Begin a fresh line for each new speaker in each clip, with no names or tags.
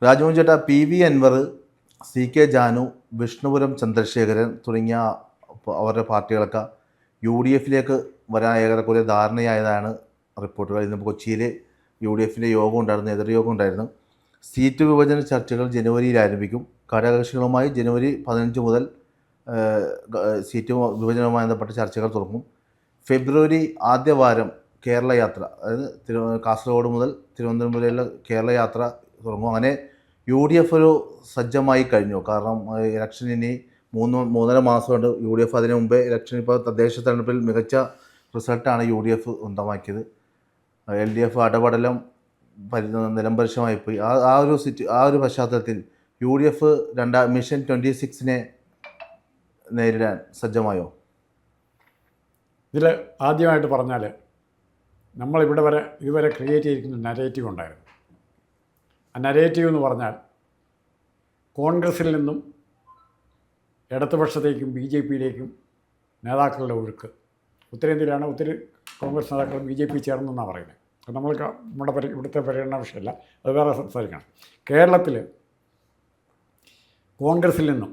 രാജ്മോഹൻ ചേട്ടാ, PV Anwar, CK Janu, Vishnupuram Chandrasekharan തുടങ്ങിയ അവരുടെ പാർട്ടികളൊക്കെ UDFിലേക്ക് വരാൻ ഏറെക്കുറെ ധാരണയായതാണ് റിപ്പോർട്ടുകൾ. ഇന്നിപ്പോൾ കൊച്ചിയിൽ UDFിൻ്റെ യോഗം ഉണ്ടായിരുന്നു, നേതൃയോഗം ഉണ്ടായിരുന്നു. സീറ്റ് വിഭജന ചർച്ചകൾ ജനുവരിയിൽ ആരംഭിക്കും. ഘടകകക്ഷികളുമായി ജനുവരി 15 മുതൽ സീറ്റ് വിഭജനവുമായി ബന്ധപ്പെട്ട ചർച്ചകൾ തുടങ്ങും. ഫെബ്രുവരി ആദ്യ വാരം കേരള യാത്ര, അതായത് കാസർഗോഡ് മുതൽ തിരുവനന്തപുരം വരെയുള്ള കേരള യാത്ര തുടങ്ങും. അങ്ങനെ UDF ഒരു സജ്ജമായി കഴിഞ്ഞു. കാരണം ഇലക്ഷൻ ഇനി 3.5 മാസമുണ്ട്. UDF അതിന് മുമ്പേ ഇലക്ഷൻ, ഇപ്പോൾ തദ്ദേശ തെരഞ്ഞെടുപ്പിൽ മികച്ച റിസൾട്ടാണ് UDF സ്വന്തമാക്കിയത്. LDF അടപടലം നിലംപരിശമായിപ്പോയി. ആ ഒരു പശ്ചാത്തലത്തിൽ UDF മിഷൻ 26 നേരിടാൻ സജ്ജമായോ?
ഇതിൽ ആദ്യമായിട്ട് പറഞ്ഞാൽ ഇതുവരെ ക്രിയേറ്റ് ചെയ്തിരിക്കുന്ന നരേറ്റീവ് ഉണ്ടായിരുന്നു. ആ നരേറ്റീവ് എന്ന് പറഞ്ഞാൽ കോൺഗ്രസിൽ നിന്നും ഇടതുപക്ഷത്തേക്കും BJPയിലേക്കും നേതാക്കളുടെ ഒഴുക്ക്. ഉത്തരേന്ത്യയിലാണ് ഒത്തിരി കോൺഗ്രസ് നേതാക്കൾ BJP ചേർന്നെന്നാണ് പറയുന്നത്. അപ്പോൾ നമ്മൾ ഇവിടുത്തെ പരിഗണന വിഷയമല്ല, അത് വേറെ സംസാരിക്കണം. കേരളത്തിൽ കോൺഗ്രസിൽ നിന്നും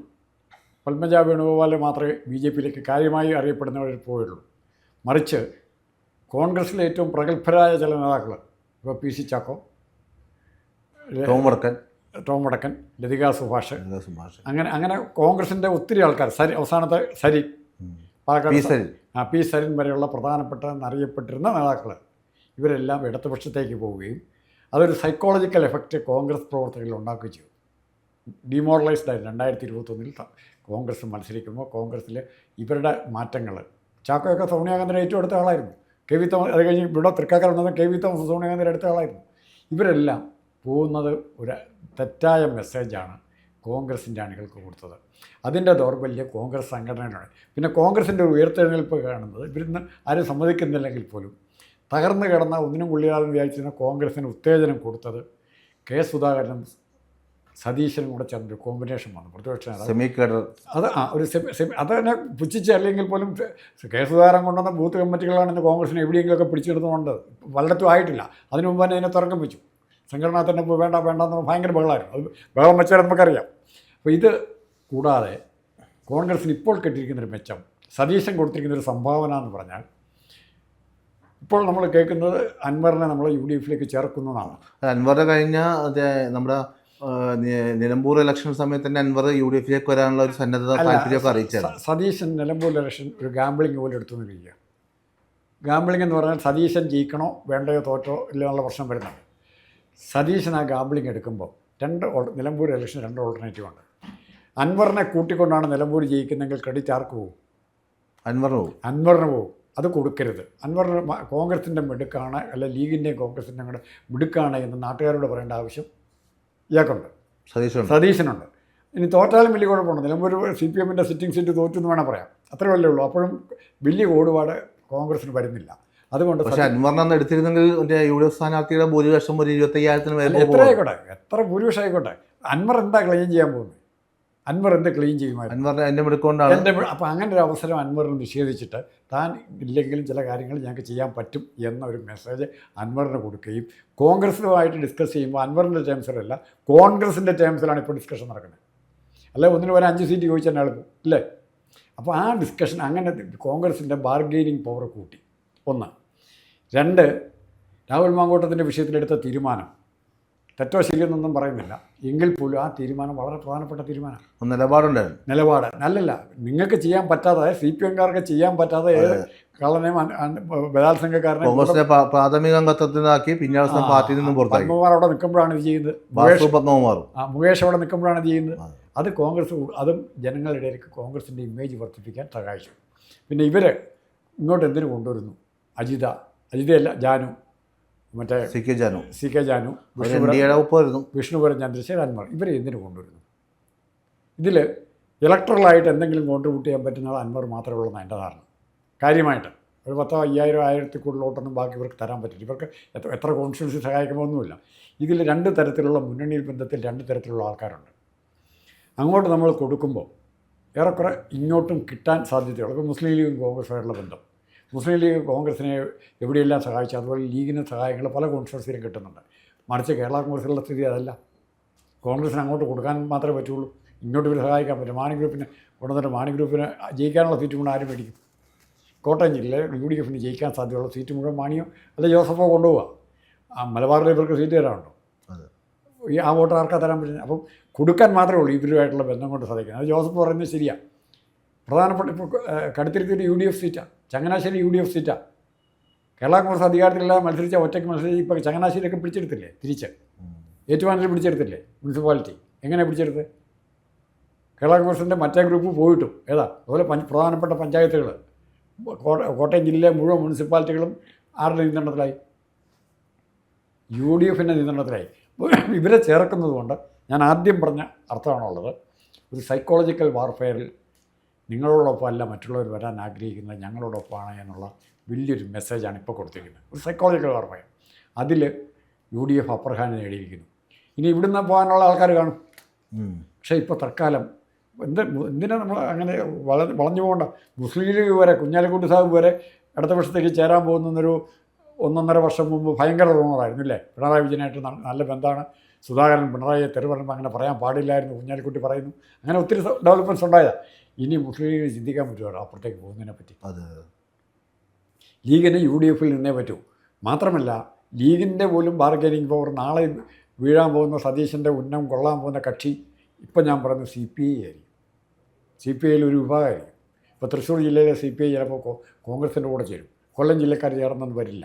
പത്മജ വേണുഗോപാൽ മാത്രമേ BJPയിലേക്ക് കാര്യമായി അറിയപ്പെടുന്നവർ പോയുള്ളൂ. മറിച്ച് കോൺഗ്രസിലെ ഏറ്റവും പ്രഗത്ഭരായ ചില നേതാക്കൾ, ഇപ്പോൾ PC ചാക്കോ, ടോം വടക്കൻ, ലതിക സുഭാഷ്, അങ്ങനെ കോൺഗ്രസിൻ്റെ ഒത്തിരി ആൾക്കാർ, അവസാനത്തെ സരിൻ, പാലക്കാട് P സരിൻ വരെയുള്ള പ്രധാനപ്പെട്ട എന്നറിയപ്പെട്ടിരുന്ന നേതാക്കൾ ഇവരെല്ലാം ഇടതുപക്ഷത്തേക്ക് പോവുകയും അതൊരു സൈക്കോളജിക്കൽ എഫക്റ്റ് കോൺഗ്രസ് പ്രവർത്തകരിൽ ഉണ്ടാക്കുകയും ചെയ്തു. ഡിമോറലൈസ്ഡ് ആയി 2021 കോൺഗ്രസ് മത്സരിക്കുമ്പോൾ കോൺഗ്രസ്സിൽ ഇവരുടെ മാറ്റങ്ങൾ, ചാക്കോയൊക്കെ സോണിയാഗാന്ധിയുടെ ഏറ്റവും അടുത്ത ആളായിരുന്നു. KV തോമസ്, അത് കഴിഞ്ഞ് ഇവിടെ തൃക്കാക്കര ഉണ്ടെന്ന് KV തോമസ് സോണിയാഗാന്ധിയുടെ അടുത്ത ആളായിരുന്നു. ഇവരെല്ലാം പോകുന്നത് ഒരു തെറ്റായ മെസ്സേജാണ് കോൺഗ്രസിൻ്റെ അണികൾക്ക് കൊടുത്തത്. അതിൻ്റെ ദൗർബല്യം കോൺഗ്രസ് സംഘടനയാണ്. പിന്നെ കോൺഗ്രസിൻ്റെ ഉയർത്തെഴുന്നേൽപ്പ് കാണുന്നത് ഇവരിന്ന് ആരും സമ്മതിക്കുന്നില്ലെങ്കിൽ പോലും തകർന്നു കിടന്ന ഒന്നിനും കൊള്ളിയാതെന്ന് വിചാരിച്ചിരുന്ന കോൺഗ്രസിന് ഉത്തേജനം കൊടുത്തത് K സുധാകരനും സതീശനും കൂടെ ചേർന്നൊരു കോമ്പിനേഷൻ വന്നു. പ്രതിപക്ഷ അത് തന്നെ പുച്ഛിച്ച് അല്ലെങ്കിൽ പോലും K സുധാകരൻ കൊണ്ടുവന്ന ബൂത്ത് കമ്മിറ്റികളാണെന്ന് കോൺഗ്രസിന് എവിടെയെങ്കിലുമൊക്കെ പിടിച്ചെടുത്തുകൊണ്ട് വല്ലത്തും ആയിട്ടില്ല. അതിനു മുമ്പ് തന്നെ അതിനെ തുറക്കം വെച്ചു. സംഘടന തന്നെ വേണ്ടെന്ന് ഭയങ്കര ബഹളമായിരുന്നു. അത് ബഹളം വെച്ചാൽ നമുക്കറിയാം. അപ്പോൾ ഇത് കൂടാതെ കോൺഗ്രസിന് ഇപ്പോൾ കിട്ടിയിരിക്കുന്നൊരു മെച്ചം, സതീശൻ കൊടുത്തിരിക്കുന്നൊരു സംഭാവന എന്ന് പറഞ്ഞാൽ, ഇപ്പോൾ നമ്മൾ കേൾക്കുന്നത് അൻവറിനെ നമ്മൾ UDFിലേക്ക് ചേർക്കുന്നതാണ്.
അൻവറിനെ കഴിഞ്ഞ നമ്മുടെ നിലമ്പൂർ ഇലക്ഷൻ സമയത്ത് തന്നെ അൻവർ UDFിലേക്ക് വരാനുള്ള ഒരു സന്നദ്ധത താല്പര്യമൊക്കെ അറിയിച്ചത്.
സതീശൻ നിലമ്പൂർ ഇലക്ഷൻ ഒരു ഗാംബ്ലിംഗ് പോലെ എടുത്തു നിൽക്കുക. ഗാംബ്ലിംഗ് എന്ന് പറഞ്ഞാൽ സതീശൻ ജയിക്കണോ വേണ്ടയോ തോറ്റോ ഇല്ലെന്നുള്ള പ്രശ്നം വരുന്നുണ്ട്. സതീശൻ ആ ഗാംബ്ലിംഗ് എടുക്കുമ്പോൾ നിലമ്പൂർ ഇലക്ഷൻ 2 ഓൾട്ടർനേറ്റീവ് ഉണ്ട്. അൻവറിനെ കൂട്ടിക്കൊണ്ടാണ് നിലമ്പൂർ ജയിക്കുന്നതെങ്കിൽ ക്രെഡിറ്റ് ആർക്ക് പോകും? അൻവറിന് പോകും. അത് കൊടുക്കരുത്. അൻവറിന് കോൺഗ്രസിൻ്റെ മിടുക്കാണ്, അല്ല ലീഗിൻ്റെയും കോൺഗ്രസിൻ്റെയും കൂടെ മിടുക്കാണ് എന്ന് നാട്ടുകാരോട് പറയേണ്ട ആവശ്യം ഇയാൾക്കുണ്ട്, സതീശനുണ്ട്. ഇനി തോറ്റാലും വലിയ കുഴപ്പമുണ്ട്. നിലമ്പൂർ CPMൻ്റെ സിറ്റിംഗ് സീറ്റ് തോറ്റു എന്ന് വേണം പറയാം. അത്രയല്ലേ ഉള്ളൂ. അപ്പോഴും വലിയ ഓടുപാട് കോൺഗ്രസിന് വരുന്നില്ല. അതുകൊണ്ട്
പക്ഷേ അൻവറിനെ എടുത്തിരുന്നെങ്കിൽ UDF സ്ഥാനാർത്ഥിയുടെ ഭൂരിപക്ഷം ഒരു 25,000
എത്ര ആയിക്കോട്ടെ, എത്ര ഭൂരിപക്ഷം ആയിക്കോട്ടെ, അൻവർ എന്താ ക്ലെയിം ചെയ്യാൻ പോകുന്നത്? അൻവർ എന്ത് ക്ലെയിം ചെയ്യുമായിരുന്നു?
അൻവറിനെ എൻ്റെ മിടുക്കൊണ്ടാണ്.
അപ്പോൾ അങ്ങനെ ഒരു അവസരം അൻവറിന് നിഷേധിച്ചിട്ട് താൻ ഇല്ലെങ്കിലും ചില കാര്യങ്ങൾ ഞങ്ങൾക്ക് ചെയ്യാൻ പറ്റും എന്നൊരു മെസ്സേജ് അൻവറിന് കൊടുക്കുകയും കോൺഗ്രസുമായിട്ട് ഡിസ്കസ് ചെയ്യുമ്പോൾ അൻവറിൻ്റെ ടേംസിലല്ല കോൺഗ്രസിൻ്റെ ടേംസിലാണ് ഇപ്പോൾ ഡിസ്കഷൻ നടക്കുന്നത്. അല്ലെ ഒന്നിന് വരെ 5 സീറ്റ് ചോദിച്ചാൽ എളുപ്പം ഇല്ലേ? അപ്പോൾ ആ ഡിസ്കഷൻ അങ്ങനെ കോൺഗ്രസിൻ്റെ ബാർഗെയിനിങ് പവർ കൂട്ടി. 1. 2, രാഹുൽ മാങ്കൂട്ടത്തിൻ്റെ വിഷയത്തിലെടുത്ത തീരുമാനം തെറ്റോ ശരിയെന്നൊന്നും പറയുന്നില്ല, എങ്കിൽ പോലും ആ തീരുമാനം വളരെ പ്രധാനപ്പെട്ട തീരുമാനമാണ്. നിലപാട് നല്ലല്ല. നിങ്ങൾക്ക് ചെയ്യാൻ പറ്റാതെ, CPMകാർക്ക് ചെയ്യാൻ പറ്റാതെ ഏത് കള്ളനെയും ബലാത്സംഗക്കാരനെ
പ്രാഥമിക അംഗത്വത്തിനാക്കി പിന്നീട് പാർട്ടിയിൽ നിന്നും
പത്മകുമാർ അവിടെ നിൽക്കുമ്പോഴാണ് ഇത് ചെയ്യുന്നത്. മുകേഷ് അവിടെ നിൽക്കുമ്പോഴാണ് ഇത് ചെയ്യുന്നത്. അത് കോൺഗ്രസ്, അതും ജനങ്ങളുടെ ഇടയിലേക്ക് കോൺഗ്രസിൻ്റെ ഇമേജ് വർദ്ധിപ്പിക്കാൻ സഹായിച്ചു. പിന്നെ ഇവർ ഇങ്ങോട്ട് എന്തിനു കൊണ്ടുവരുന്നു? അജിതയല്ല, ജാനു, മറ്റേ
CK ജാനു,
വിഷ്ണുപുരം ചന്ദ്രശേഖരൻ, അൻവർ, ഇവരെ എന്തിനു കൊണ്ടുവരുന്നു? ഇതിൽ ഇലക്ട്രലായിട്ട് എന്തെങ്കിലും കോൺട്രിബ്യൂട്ട് ചെയ്യാൻ പറ്റുന്നത് അൻവർ മാത്രമേ ഉള്ളൂ എന്നാണ് എൻ്റെ ധാരണ. കാര്യമായിട്ട് ഒരു 10,000 1000 കൂടുതലോട്ടൊന്നും ബാക്കി ഇവർക്ക് തരാൻ പറ്റില്ല. ഇവർക്ക് എത്ര കോൺസ്റ്റിറ്റ്യുവൻസി സഹായിക്കുമൊന്നുമില്ല. ഇതിൽ 2 തരത്തിലുള്ള മുന്നണിയിൽ ബന്ധത്തിൽ 2 തരത്തിലുള്ള ആൾക്കാരുണ്ട്. അങ്ങോട്ട് നമ്മൾ കൊടുക്കുമ്പോൾ ഏറെക്കുറെ ഇങ്ങോട്ടും കിട്ടാൻ സാധ്യതയുള്ളൂ. ഇപ്പോൾ മുസ്ലിം ലീഗും കോൺഗ്രസുമായിട്ടുള്ള ബന്ധം, മുസ്ലിം ലീഗ് കോൺഗ്രസിനെ എവിടെയെല്ലാം സഹായിച്ചു, അതുപോലെ ലീഗിന് സഹായങ്ങൾ പല കോൺസ്റ്റിറ്റ്യുവൻസിയിലും കിട്ടുന്നുണ്ട്. മറിച്ച് കേരള കോൺഗ്രസിലുള്ള സ്ഥിതി അതല്ല. കോൺഗ്രസിന് അങ്ങോട്ട് കൊടുക്കാൻ മാത്രമേ പറ്റുള്ളൂ, ഇങ്ങോട്ട് ഇവർ സഹായിക്കാൻ പറ്റും. മാണി ഗ്രൂപ്പിന് കൊണ്ടുവന്നിട്ട് മാണി ഗ്രൂപ്പിന് ജയിക്കാനുള്ള സീറ്റ് മുഴുവൻ ആരും മേടിക്കും? കോട്ടയം ജില്ലയിൽ UDFന് ജയിക്കാൻ സാധ്യതയുള്ള സീറ്റ് മുഴുവൻ മാണിയോ അല്ലെ ജോസഫോ കൊണ്ടുപോവുക. മലബാറിൽ ഇവർക്ക് സീറ്റ് തരാനുണ്ടോ? ആ വോട്ട് ആർക്കാ തരാൻ പറ്റുന്നത്? അപ്പം കൊടുക്കാൻ മാത്രമേ ഉള്ളൂ ഇവരുമായിട്ടുള്ള ബന്ധം കൊണ്ട് സാധിക്കുന്നത്. അത് ജോസഫ് പറയുന്നത് ശരിയാണ്. പ്രധാനപ്പെട്ട ഇപ്പോൾ കടുത്തിരുത്തിയൊരു UDF സീറ്റാണ്, ചങ്ങനാശ്ശേരി UDF സീറ്റാണ്. കേരള കോൺഗ്രസ് അധികാരത്തിലില്ലാതെ മത്സരിച്ച ഒറ്റയ്ക്ക് മത്സരിച്ച് ഇപ്പോൾ ചങ്ങനാശ്ശേരിയൊക്കെ പിടിച്ചെടുത്തില്ലേ? തിരിച്ച് ഏറ്റുമാനൂരിൽ പിടിച്ചെടുത്തില്ലേ മുനിസിപ്പാലിറ്റി? എങ്ങനെ പിടിച്ചെടുത്ത്? കേരള കോൺഗ്രസിൻ്റെ മറ്റേ ഗ്രൂപ്പ് പോയിട്ടും ഏതാ അതുപോലെ പ്രധാനപ്പെട്ട പഞ്ചായത്തുകൾ കോട്ടയം ജില്ലയിലെ മുഴുവൻ മുനിസിപ്പാലിറ്റികളും ആരുടെ നിയന്ത്രണത്തിലായി? UDFൻ്റെ നിയന്ത്രണത്തിലായി. ഇവരെ ചേർക്കുന്നത് കൊണ്ട് ഞാൻ ആദ്യം പറഞ്ഞ അർത്ഥമാണുള്ളത്. ഒരു സൈക്കോളജിക്കൽ വാർഫെയറിൽ നിങ്ങളോടൊപ്പം അല്ല മറ്റുള്ളവർ വരാൻ ആഗ്രഹിക്കുന്നത്, ഞങ്ങളോടൊപ്പമാണ് എന്നുള്ള വലിയൊരു മെസ്സേജാണ് ഇപ്പോൾ കൊടുത്തിരിക്കുന്നത്. ഒരു സൈക്കോളജിക്കൽ വാർഫെയർ. അതിൽ UDF അപ്പർ ഹാൻഡ് നേടിയിരിക്കുന്നു. ഇനി ഇവിടുന്ന് പോകാനുള്ള ആൾക്കാർ കാണും. പക്ഷേ ഇപ്പോൾ തൽക്കാലം എന്തിനാ നമ്മൾ അങ്ങനെ വളഞ്ഞു പോകണ്ട? മുസ്ലിം ലീഗ് വരെ, കുഞ്ഞാലിക്കുട്ടി സാഹിബ് വരെ അടുത്ത വർഷത്തേക്ക് ചേരാൻ പോകുന്നൊരു 1.5 വർഷം മുമ്പ് ഭയങ്കര റൂമറായിരുന്നു ഇല്ലേ? പിണറായി വിജയനായിട്ട് നല്ല ബന്ധമാണ്. സുധാകരൻ പിണറായിയെ തെറി പറയുമ്പോൾ അങ്ങനെ പറയാൻ പാടില്ലായിരുന്നു, കുഞ്ഞാലിക്കുട്ടി പറയുന്നു. അങ്ങനെ ഒത്തിരി ഡെവലപ്മെൻറ്റ്സ് ഉണ്ടായതാണ്. ഇനി മുസ്ലിം ലീഗിന് ചിന്തിക്കാൻ പറ്റുമോ അപ്പുറത്തേക്ക് പോകുന്നതിനെ പറ്റി? ലീഗിന് UDFിൽ നിന്നേ പറ്റൂ. മാത്രമല്ല ലീഗിൻ്റെ പോലും ബാർഗനിങ് പവർ നാളെ വീഴാൻ പോകുന്ന സതീശൻ്റെ ഉന്നം കൊള്ളാൻ പോകുന്ന കക്ഷി ഇപ്പം ഞാൻ പറയുന്നത് CPI ആയിരിക്കും. CPIയിൽ ഒരു വിഭാഗമായിരിക്കും. ഇപ്പോൾ തൃശ്ശൂർ ജില്ലയിലെ CPI ചിലപ്പോൾ കോൺഗ്രസിൻ്റെ കൂടെ ചേരും, കൊല്ലം ജില്ലക്കാർ ചേർന്നെന്ന് വരില്ല.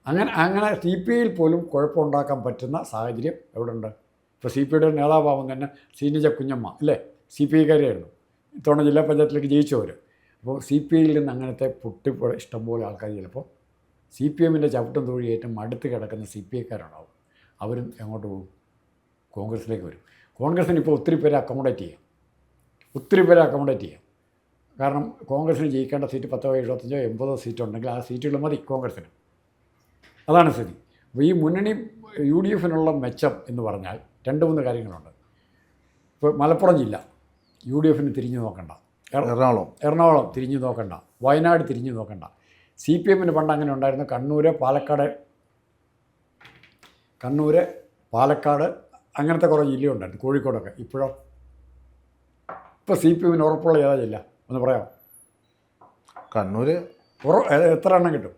അങ്ങനെ CPIയിൽ പോലും കുഴപ്പമുണ്ടാക്കാൻ പറ്റുന്ന സാഹചര്യം എവിടെയുണ്ട്? ഇപ്പോൾ CPIയുടെ നേതാവാകുന്ന തന്നെ സീനിജ കുഞ്ഞമ്മ അല്ലേ? CPIക്കാരിയായിരുന്നു, ഇത്തവണ ജില്ലാ പഞ്ചായത്തിലേക്ക് ജയിച്ചവർ. അപ്പോൾ CPIയിൽ നിന്ന് അങ്ങനത്തെ ഇഷ്ടംപോലെ ആൾക്കാർ ചിലപ്പോൾ CPMൻ്റെ ചവിട്ടും തൊഴിയേറ്റം അടുത്ത് കിടക്കുന്ന CPIക്കാരുണ്ടാവും. അവരും എങ്ങോട്ട് പോകും? കോൺഗ്രസിലേക്ക് വരും. കോൺഗ്രസിന് ഇപ്പോൾ ഒത്തിരി പേരെ അക്കോമഡേറ്റ് ചെയ്യാം. കാരണം കോൺഗ്രസിന് ജയിക്കേണ്ട സീറ്റ് 10, 75, 80 സീറ്റ് ഉണ്ടെങ്കിൽ ആ സീറ്റുകൾ മതി കോൺഗ്രസിന്. അതാണ് സ്ഥിതി. അപ്പോൾ ഈ മുന്നണി UDFിനുള്ള മെച്ചം എന്ന് പറഞ്ഞാൽ 2-3 കാര്യങ്ങളുണ്ട്. ഇപ്പോൾ മലപ്പുറം ജില്ല UDFന് തിരിഞ്ഞു നോക്കണ്ട, എറണാകുളം തിരിഞ്ഞു നോക്കണ്ട, വയനാട് തിരിഞ്ഞു നോക്കണ്ട. CPMന് പണ്ട് അങ്ങനെ ഉണ്ടായിരുന്നു. കണ്ണൂർ, പാലക്കാട് അങ്ങനത്തെ കുറേ ജില്ലയുണ്ടായിരുന്നു, കോഴിക്കോടൊക്കെ. ഇപ്പോൾ CPMന് ഉറപ്പുള്ള ഏതാ ജില്ല ഒന്ന് പറയാം?
കണ്ണൂർ
എത്ര എണ്ണം കിട്ടും?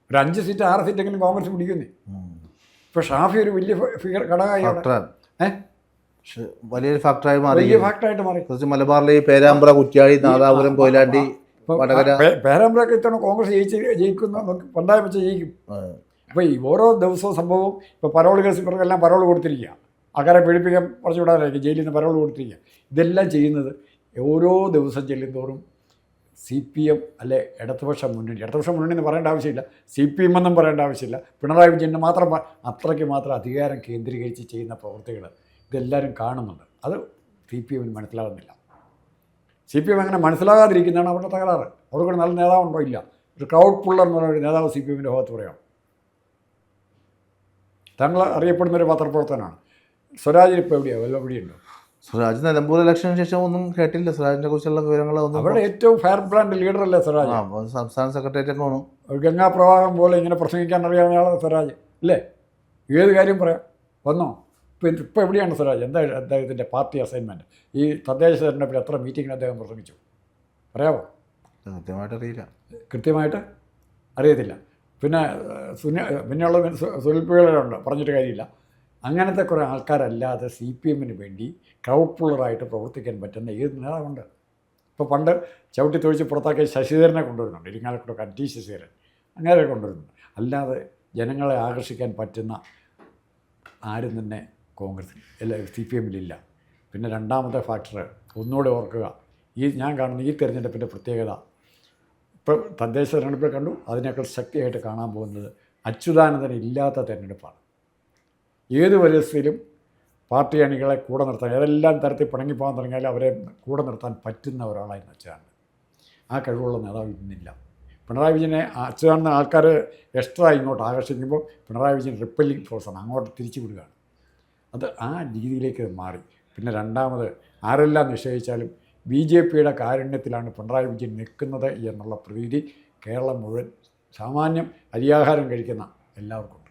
ഒരു 5 സീറ്റ് 6 സീറ്റെങ്കിലും കോൺഗ്രസ് പിടിക്കുന്നേ. ഇപ്പോൾ ഷാഫി ഒരു വലിയ ഘടകമായി,
വലിയൊരു ഫാക്ടറായി മാറി.
മലബാറിലെ
പേരാമ്പ്ര, കുറ്റ്യാടി, നാദാപുരം, കൊയിലാണ്ടി,
പേരാമ്പ്രയൊക്കെ ഇത്തവണ കോൺഗ്രസ് ജയിക്കുന്ന പണ്ടായം വെച്ച് ജയിക്കും. അപ്പോൾ ഈ ഓരോ ദിവസവും സംഭവവും ഇപ്പോൾ പരോൾ കേസ് ഇവർക്കെല്ലാം പരോൾ കൊടുത്തിരിക്കുക, ആൾക്കാരെ പീഡിപ്പിക്കാൻ കുറച്ച് വിടാനായിരിക്കും, ജയിലിൽ നിന്ന് പരോൾ കൊടുത്തിരിക്കുക. ഇതെല്ലാം ചെയ്യുന്നത് ഓരോ ദിവസം ചെല്ലുന്തോറും CPM അല്ലെ ഇടതുപക്ഷ മുന്നണി എന്ന് പറയേണ്ട ആവശ്യമില്ല, CPM എന്നും പറയേണ്ട ആവശ്യമില്ല, പിണറായി വിജയൻ്റെ അത്രയ്ക്ക് മാത്രം അധികാരം കേന്ദ്രീകരിച്ച് ചെയ്യുന്ന പ്രവൃത്തികൾ ഇതെല്ലാവരും കാണുന്നുണ്ട്. അത് CPMന് മനസ്സിലാകുന്നില്ല. CPM അങ്ങനെ മനസ്സിലാകാതിരിക്കുന്നതാണ് അവരുടെ തകരാറ്. അവർക്കൊരു നല്ല നേതാവുണ്ടോ? ഇല്ല. ഒരു ക്രൗഡ് പുള്ളർ എന്ന് പറയുന്ന നേതാവ് CPMൻ്റെ ഭാഗത്ത് പറയാം. താങ്കൾ അറിയപ്പെടുന്നൊരു പത്രപ്രവർത്തനമാണ്. സ്വരാജിന് ഇപ്പോൾ എവിടെയുണ്ടോ?
സ്വരാജ് നിലമ്പൂർ ഇലക്ഷന് ശേഷം ഒന്നും കേട്ടില്ല. സ്വരാജിനെ കുറിച്ചുള്ള വിവരങ്ങളൊന്നും.
അവിടെ ഏറ്റവും ഫയർ ബ്രാൻഡ് ലീഡറല്ലേ സ്വരാജ്?
സംസ്ഥാന സെക്രട്ടേറിയറ്റ് ആണ്.
ഗംഗാപ്രവാഹം പോലെ ഇങ്ങനെ പ്രസംഗിക്കാൻ അറിയാവുന്ന ആളാണ് സ്വരാജ് അല്ലേ? ഏത് കാര്യം പറയാം, വന്നോ? ഇപ്പോൾ എവിടെയാണ് സ്വരാജ്? എന്താ അദ്ദേഹത്തിൻ്റെ പാർട്ടി അസൈൻമെൻറ്റ്? ഈ തദ്ദേശ തെരഞ്ഞെടുപ്പിൽ എത്ര മീറ്റിങ്ങിൽ അദ്ദേഹം പ്രസംഗിച്ചു പറയാമോ? കൃത്യമായിട്ട് അറിയത്തില്ല. പിന്നെയുള്ള സുൽപ്പികളുണ്ട്, പറഞ്ഞിട്ട് കാര്യമില്ല. അങ്ങനത്തെ കുറേ ആൾക്കാരല്ലാതെ CPMന് വേണ്ടി ക്രൗഡ് പുള്ളറായിട്ട് പ്രവർത്തിക്കാൻ പറ്റുന്ന ഏത് നേതാവുണ്ട്? ഇപ്പോൾ പണ്ട് ചവിട്ടി തൊഴിച്ച് പുറത്താക്കിയ ശശിധരനെ കൊണ്ടുവരുന്നുണ്ട്, ഇരിങ്ങാലക്കുടക്കാരൻ T. ശശിധരൻ, അങ്ങനെ കൊണ്ടുവരുന്നുണ്ട്. അല്ലാതെ ജനങ്ങളെ ആകർഷിക്കാൻ പറ്റുന്ന ആരും തന്നെ കോൺഗ്രസ് CPMലില്ല. പിന്നെ രണ്ടാമത്തെ ഫാക്ടർ ഒന്നുകൂടെ ഓർക്കുക, ഞാൻ കാണുന്ന ഈ തെരഞ്ഞെടുപ്പിൻ്റെ പ്രത്യേകത ഇപ്പോൾ തദ്ദേശ തെരഞ്ഞെടുപ്പിൽ കണ്ടു, അതിനേക്കാൾ ശക്തിയായിട്ട് കാണാൻ പോകുന്നത് അച്യുതാനന്ദന് ഇല്ലാത്ത തെരഞ്ഞെടുപ്പാണ്. ഏത് പരിസ്ഥിതിയിലും പാർട്ടി അണികളെ കൂടെ നിർത്താൻ, ഏതെല്ലാം തരത്തിൽ പിണങ്ങിപ്പോകാൻ തുടങ്ങിയാലും അവരെ കൂടെ നിർത്താൻ പറ്റുന്ന ഒരാളായിരുന്നു അച്യുതാനന്ദൻ. ആ കഴിവുള്ള നേതാവ് ഇന്നില്ല. പിണറായി വിജയനെ അച്യുതാനന്ദൻ ആൾക്കാർ എക്സ്ട്രാ ഇങ്ങോട്ട് ആകർഷിക്കുമ്പോൾ പിണറായി വിജയൻ റിപ്പല്ലിംഗ് ഫോഴ്സാണ്, അങ്ങോട്ട് തിരിച്ചു വിടുകയാണ്. അത് ആ രീതിയിലേക്ക് മാറി. പിന്നെ രണ്ടാമത് ആരെല്ലാം നിശ്ചയിച്ചാലും BJPയുടെ കാരുണ്യത്തിലാണ് പിണറായി വിജയൻ നിൽക്കുന്നത് എന്നുള്ള പ്രതീതി കേരളം മുഴുവൻ സാമാന്യം അരിയാഹാരം കഴിക്കുന്ന എല്ലാവർക്കും